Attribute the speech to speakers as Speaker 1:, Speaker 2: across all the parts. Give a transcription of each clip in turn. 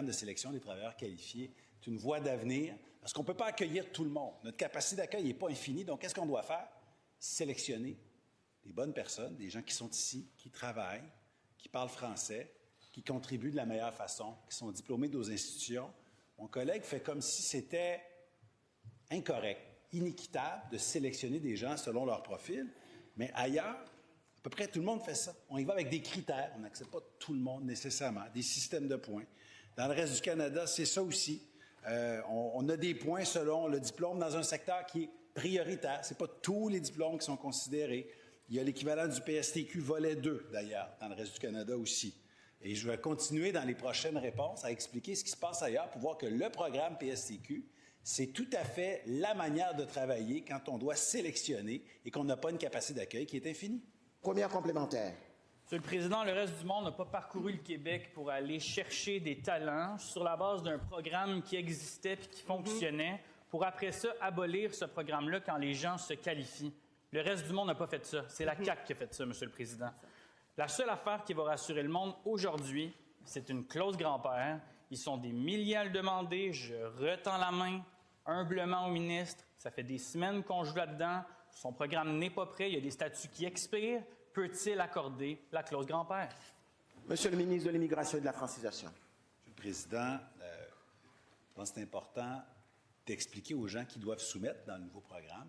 Speaker 1: programme de sélection des travailleurs qualifiés est une voie d'avenir parce qu'on ne peut pas accueillir tout le monde. Notre capacité d'accueil n'est pas infinie. Donc, qu'est-ce qu'on doit faire? Sélectionner les bonnes personnes, des gens qui sont ici, qui travaillent, qui parlent français, qui contribuent de la meilleure façon, qui sont diplômés de nos institutions. Mon collègue fait comme si c'était incorrect, inéquitable de sélectionner des gens selon leur profil, mais ailleurs, à peu près tout le monde fait ça. On y va avec des critères. On n'accepte pas tout le monde nécessairement, des systèmes de points. Dans le reste du Canada, c'est ça aussi. On a des points selon le diplôme dans un secteur qui est prioritaire. Ce n'est pas tous les diplômes qui sont considérés. Il y a l'équivalent du PSTQ volet 2, d'ailleurs, dans le reste du Canada aussi. Et je vais continuer dans les prochaines réponses à expliquer ce qui se passe ailleurs pour voir que le programme PSTQ, c'est tout à fait la manière de travailler quand on doit sélectionner et qu'on n'a pas une capacité d'accueil qui est infinie.
Speaker 2: Première complémentaire.
Speaker 3: Monsieur le Président, le reste du monde n'a pas parcouru le Québec pour aller chercher des talents sur la base d'un programme qui existait et qui fonctionnait, pour après ça abolir ce programme-là quand les gens se qualifient. Le reste du monde n'a pas fait ça. C'est la CAQ qui a fait ça, Monsieur le Président. La seule affaire qui va rassurer le monde aujourd'hui, c'est une clause grand-père. Ils sont des milliers à le demander. Je retends la main humblement au ministre. Ça fait des semaines qu'on joue là-dedans. Son programme n'est pas prêt. Il y a des statuts qui expirent. Peut-il accorder la clause grand-père?
Speaker 2: Monsieur le ministre de l'Immigration et de la Francisation.
Speaker 1: Monsieur le Président, je pense que c'est important d'expliquer aux gens qui doivent soumettre dans le nouveau programme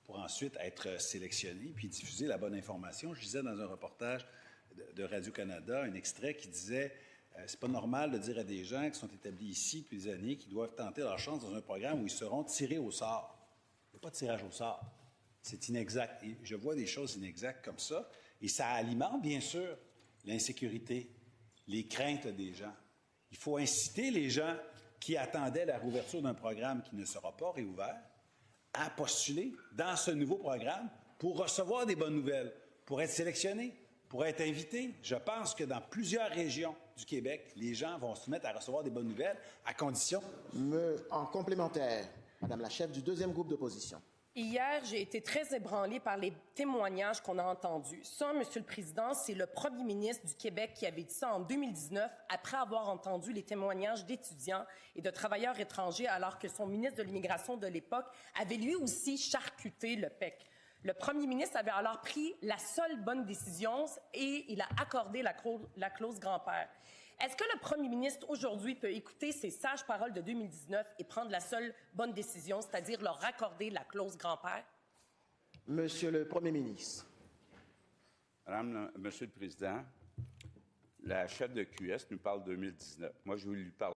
Speaker 1: pour ensuite être sélectionnés puis diffuser la bonne information. Je disais dans un reportage de Radio-Canada un extrait qui disait c'est pas normal de dire à des gens qui sont établis ici depuis des années qu'ils doivent tenter leur chance dans un programme où ils seront tirés au sort. Il n'y a pas de tirage au sort. C'est inexact. Et je vois des choses inexactes comme ça. Et ça alimente, bien sûr, l'insécurité, les craintes des gens. Il faut inciter les gens qui attendaient la réouverture d'un programme qui ne sera pas réouvert à postuler dans ce nouveau programme pour recevoir des bonnes nouvelles, pour être sélectionnés, pour être invités. Je pense que dans plusieurs régions du Québec, les gens vont se mettre à recevoir des bonnes nouvelles à condition...
Speaker 2: En complémentaire, Madame la chef du deuxième groupe d'opposition.
Speaker 4: Hier, j'ai été très ébranlée par les témoignages qu'on a entendus. Ça, Monsieur le Président, c'est le premier ministre du Québec qui avait dit ça en 2019, après avoir entendu les témoignages d'étudiants et de travailleurs étrangers, alors que son ministre de l'Immigration de l'époque avait lui aussi charcuté le PEC. Le premier ministre avait alors pris la seule bonne décision et il a accordé la clause grand-père. Est-ce que le premier ministre, aujourd'hui, peut écouter ces sages paroles de 2019 et prendre la seule bonne décision, c'est-à-dire leur accorder la clause grand-père?
Speaker 2: Monsieur le Premier ministre.
Speaker 5: Monsieur le Président, la chef de QS nous parle de 2019. Moi, je vais lui parler